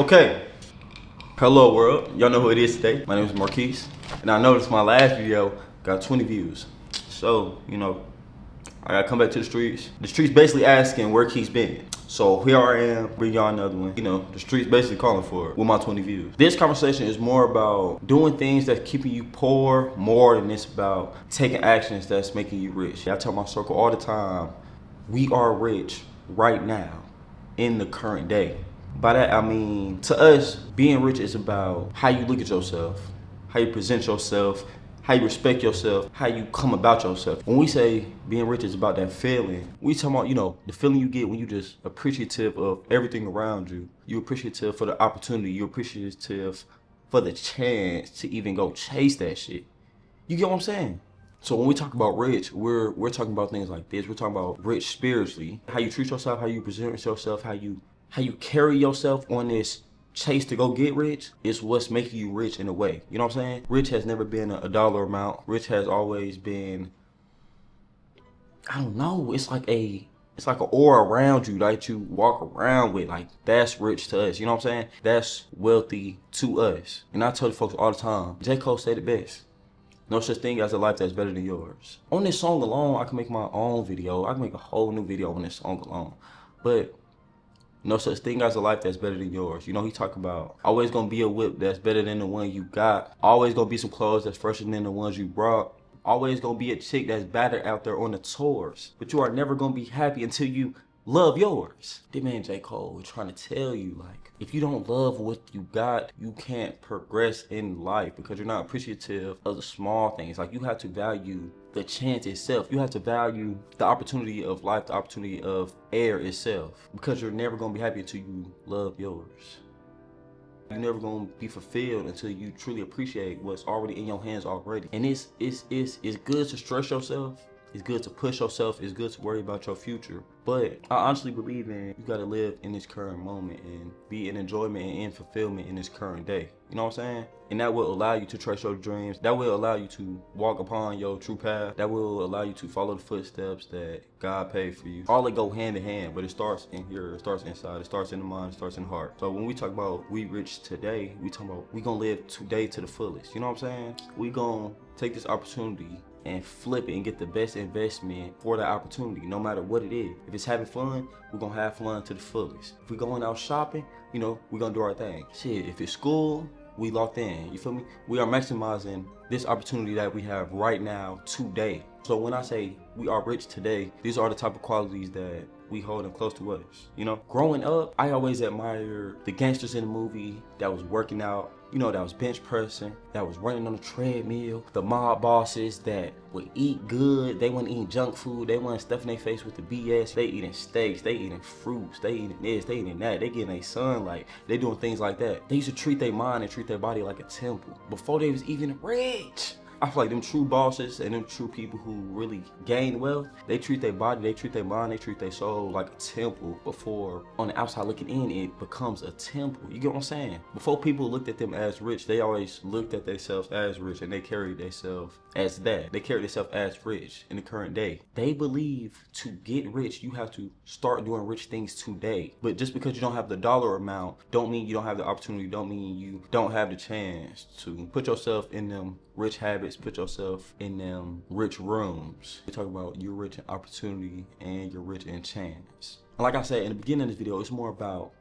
Okay, hello world. Y'all know who it is today. My name is Marquise, and I noticed my last video got 20 views. So, I gotta come back to the streets. The streets basically asking where Keith's been. So here I am, bring y'all another one. The streets basically calling for it with my 20 views. This conversation is more about doing things that's keeping you poor more than it's about taking actions that's making you rich. I tell my circle all the time, we are rich right now in the current day. By that I mean, to us, being rich is about how you look at yourself, how you present yourself, how you respect yourself, how you come about yourself. When we say being rich is about that feeling, we talking about, the feeling you get when you just appreciative of everything around you. You appreciative for the opportunity. You appreciative for the chance to even go chase that shit. You get what I'm saying? So when we talk about rich, we're talking about things like this. We're talking about rich spiritually. How you treat yourself, how you present yourself, how you carry yourself on this chase to go get rich is what's making you rich in a way. You know what I'm saying? Rich has never been a dollar amount. Rich has always been, I don't know, it's like an aura around you that you walk around with. Like, that's rich to us. You know what I'm saying? That's wealthy to us. And I tell the folks all the time, J. Cole said it best. No such thing as a life that's better than yours. On this song alone, I can make my own video. I can make a whole new video on this song alone. But no such thing as a life that's better than yours. He talk about always gonna be a whip that's better than the one you got. Always gonna be some clothes that's fresher than the ones you brought. Always gonna be a chick that's better out there on the tours. But you are never gonna be happy until you love yours. This man J. Cole is trying to tell you, like, if you don't love what you got, you can't progress in life because you're not appreciative of the small things. Like, you have to value the chance itself. You have to value the opportunity of life, the opportunity of air itself, because you're never gonna be happy until you love yours. You're never gonna be fulfilled until you truly appreciate what's already in your hands already. And it's good to stress yourself. It's good to push yourself. It's good to worry about your future. But I honestly believe you gotta live in this current moment and be in enjoyment and in fulfillment in this current day. You know what I'm saying? And that will allow you to trust your dreams. That will allow you to walk upon your true path. That will allow you to follow the footsteps that God paid for you. All they go hand in hand, but it starts in here. It starts inside. It starts in the mind. It starts in the heart. So when we talk about we rich today, we talking about we gonna live today to the fullest. You know what I'm saying? We gonna take this opportunity and flip it and get the best investment for that opportunity, no matter what it is. If it's having fun, we're gonna have fun to the fullest. If we're going out shopping, we're gonna do our thing. Shit, if it's school, we locked in, you feel me? We are maximizing this opportunity that we have right now, today. So when I say we are rich today, these are the type of qualities that we holding close to us. Growing up, I always admired the gangsters in the movie that was working out, that was bench pressing, that was running on the treadmill, the mob bosses that would eat good, they weren't eating junk food, they weren't stuffing their face with the BS, they eating steaks, they eating fruits, they eating this, they eating that, they getting their sunlight, they doing things like that. They used to treat their mind and treat their body like a temple before they was even rich. I feel like them true bosses and them true people who really gain wealth, they treat their body, they treat their mind, they treat their soul like a temple before on the outside looking in, it becomes a temple. You get what I'm saying? Before people looked at them as rich, they always looked at themselves as rich and they carried themselves as that. They carried themselves as rich in the current day. They believe to get rich, you have to start doing rich things today. But just because you don't have the dollar amount, don't mean you don't have the opportunity, don't mean you don't have the chance to put yourself in them rich habits, put yourself in them rich rooms. We talk about you're rich in opportunity and you're rich in chance. And like I said in the beginning of this video, it's more about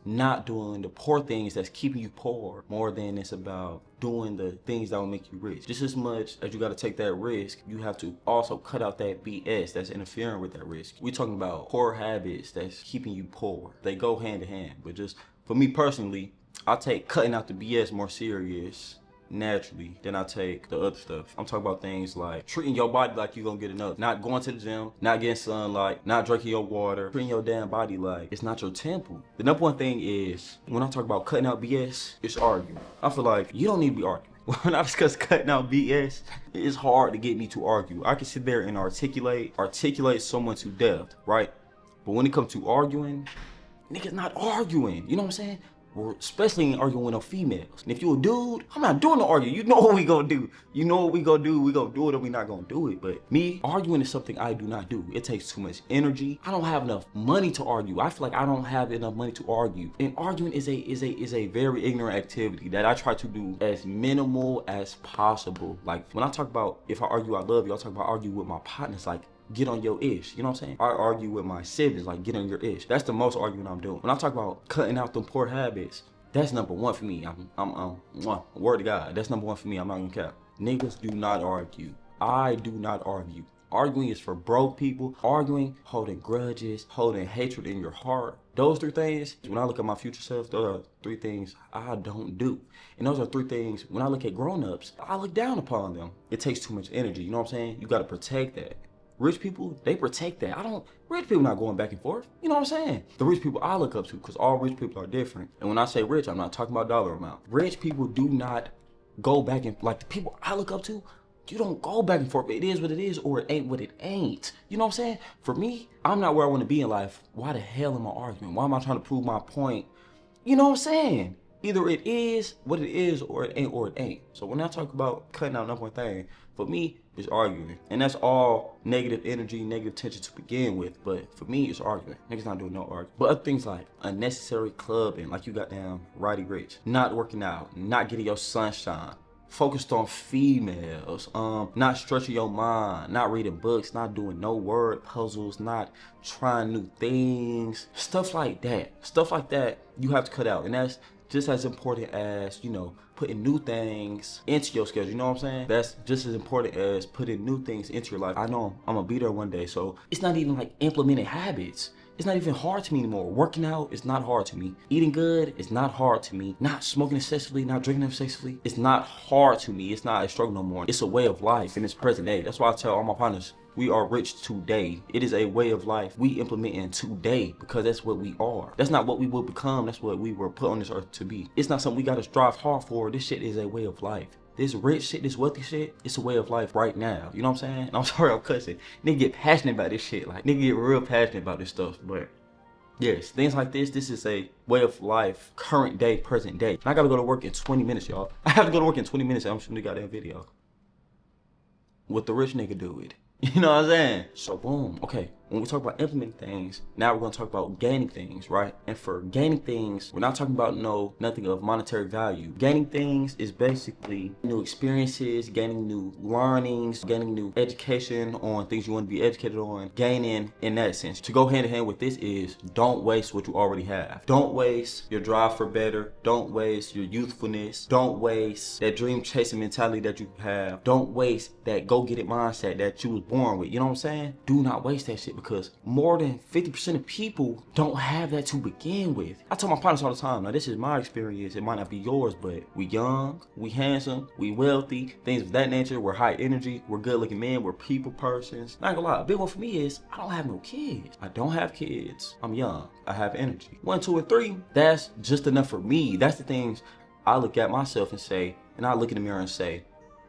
not doing the poor things that's keeping you poor more than it's about doing the things that will make you rich. Just as much as you got to take that risk, you have to also cut out that BS that's interfering with that risk. We're talking about poor habits that's keeping you poor. They go hand in hand. But just for me personally, I take cutting out the BS more serious naturally than I take the other stuff. I'm talking about things like treating your body like you're gonna get another. Not going to the gym, not getting sunlight, not drinking your water, treating your damn body like it's not your temple. The number one thing is, when I talk about cutting out BS, it's arguing. I feel like you don't need to be arguing. When I discuss cutting out BS, it's hard to get me to argue. I can sit there and articulate someone to death, right? But when it comes to arguing, niggas not arguing. You know what I'm saying? or especially ain't arguing with no females. And if you a dude, I'm not doing the arguing. You know what we gonna do. You know what we gonna do. We gonna do it or we not gonna do it. But me, arguing is something I do not do. It takes too much energy. I don't have enough money to argue. I feel like I don't have enough money to argue. And arguing is a very ignorant activity that I try to do as minimal as possible. Like when I talk about if I argue I love you, I talk about argue with my partners, like get on your ish, you know what I'm saying? I argue with my siblings, like get on your ish. That's the most arguing I'm doing. When I talk about cutting out them poor habits, that's number one for me. Word to God, that's number one for me. I'm not gonna cap. Niggas do not argue. I do not argue. Arguing is for broke people. Arguing, holding grudges, holding hatred in your heart. Those three things, when I look at my future self, those are three things I don't do. And those are three things, when I look at grown-ups, I look down upon them. It takes too much energy, you know what I'm saying? You gotta protect that. Rich people, they protect that. Rich people not going back and forth. You know what I'm saying? The rich people I look up to, because all rich people are different. And when I say rich, I'm not talking about dollar amount. Rich people do not go back and, like the people I look up to, you don't go back and forth. It is what it is or it ain't what it ain't. You know what I'm saying? For me, I'm not where I want to be in life. Why the hell am I arguing? Why am I trying to prove my point? You know what I'm saying? Either it is what it is or it ain't. So when I talk about cutting out number one thing, for me, it's arguing. And that's all negative energy, negative tension to begin with. But for me, it's arguing. Niggas not doing no arguing. But other things like unnecessary clubbing, like you got damn Roddy Rich, not working out, not getting your sunshine, focused on females, not stretching your mind, not reading books, not doing no word puzzles, not trying new things, stuff like that. Stuff like that you have to cut out. And that's just as important as, you know, putting new things into your schedule, you know what I'm saying? That's just as important as putting new things into your life. I know I'm gonna be there one day, so it's not even like implementing habits. It's not even hard to me anymore. Working out is not hard to me. Eating good is not hard to me. Not smoking excessively, not drinking excessively, it's not hard to me. It's not a struggle no more. It's a way of life in this present day. That's why I tell all my partners, we are rich today. It is a way of life we implement in today because that's what we are. That's not what we will become. That's what we were put on this earth to be. It's not something we gotta strive hard for. This shit is a way of life. This rich shit, this wealthy shit, it's a way of life right now. You know what I'm saying? And I'm sorry I'm cussing. Nigga get passionate about this shit. Like, nigga get real passionate about this stuff. But yes, things like this is a way of life, current day, present day. And I gotta go to work in 20 minutes, y'all. I have to go to work in 20 minutes. I'm shooting the goddamn video. What the rich nigga do it. You know what I'm saying? So boom, okay. When we talk about implementing things, now we're gonna talk about gaining things, right? And for gaining things, we're not talking about nothing of monetary value. Gaining things is basically new experiences, gaining new learnings, gaining new education on things you want to be educated on, gaining in that sense. To go hand in hand with this is don't waste what you already have. Don't waste your drive for better. Don't waste your youthfulness. Don't waste that dream chasing mentality that you have. Don't waste that go get it mindset that you was born with. You know what I'm saying? Do not waste that shit, because more than 50% of people don't have that to begin with. I tell my partners all the time, now this is my experience, it might not be yours, but we young, we handsome, we wealthy, things of that nature, we're high energy, we're good looking men, we're people persons. Not gonna lie, a big one for me is I don't have no kids. I don't have kids. I'm young. I have energy. 1, 2, and 3, that's just enough for me. That's the things I look at myself and say, and I look in the mirror and say,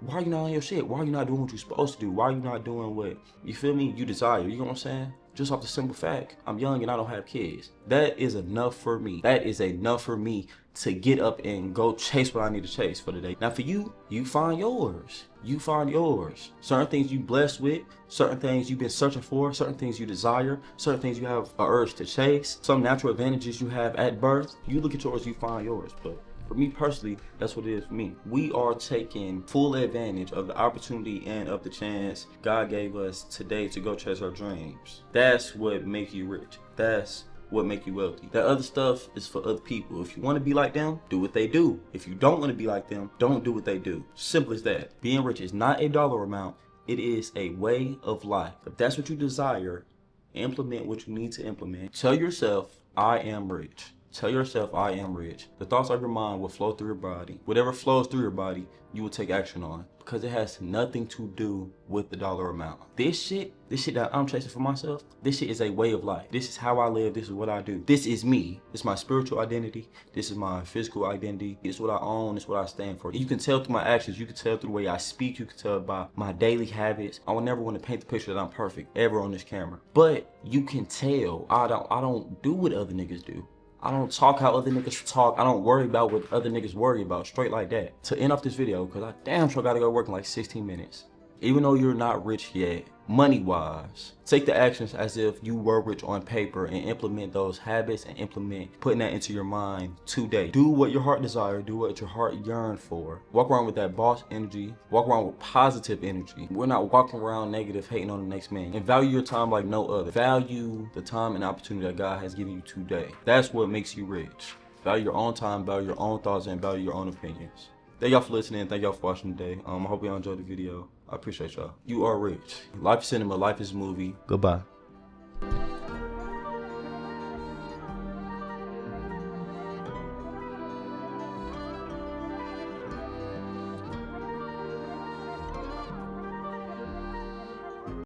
why are you not on your shit? Why are you not doing what you're supposed to do? Why are you not doing what, you feel me, you desire? You know what I'm saying? Just off the simple fact, I'm young and I don't have kids. That is enough for me. That is enough for me to get up and go chase what I need to chase for the day. Now for you, you find yours. You find yours. Certain things you blessed with, certain things you've been searching for, certain things you desire, certain things you have an urge to chase, some natural advantages you have at birth. You look at yours, you find yours. But for me personally, that's what it is for me. We are taking full advantage of the opportunity and of the chance God gave us today to go chase our dreams. That's what makes you rich. That's what makes you wealthy. That other stuff is for other people. If you want to be like them, do what they do. If you don't want to be like them, don't do what they do. Simple as that. Being rich is not a dollar amount. It is a way of life. If that's what you desire, implement what you need to implement. Tell yourself, I am rich. Tell yourself, I am rich. The thoughts of your mind will flow through your body. Whatever flows through your body, you will take action on, because it has nothing to do with the dollar amount. This shit that I'm chasing for myself, this shit is a way of life. This is how I live. This is what I do. This is me. It's my spiritual identity. This is my physical identity. It's what I own. It's what I stand for. You can tell through my actions. You can tell through the way I speak. You can tell by my daily habits. I would never want to paint the picture that I'm perfect ever on this camera, but you can tell I don't do what other niggas do. I don't talk how other niggas talk. I don't worry about what other niggas worry about. Straight like that. To end off this video, because I damn sure gotta go work in like 16 minutes. Even though you're not rich yet, money-wise, take the actions as if you were rich on paper and implement those habits and implement putting that into your mind today. Do what your heart desires, do what your heart yearns for. Walk around with that boss energy, walk around with positive energy. We're not walking around negative, hating on the next man. And value your time like no other. Value the time and opportunity that God has given you today. That's what makes you rich. Value your own time, value your own thoughts, and value your own opinions. Thank y'all for listening. Thank y'all for watching today. I hope y'all enjoyed the video. I appreciate y'all. You are rich. Life is cinema. Life is a movie. Goodbye.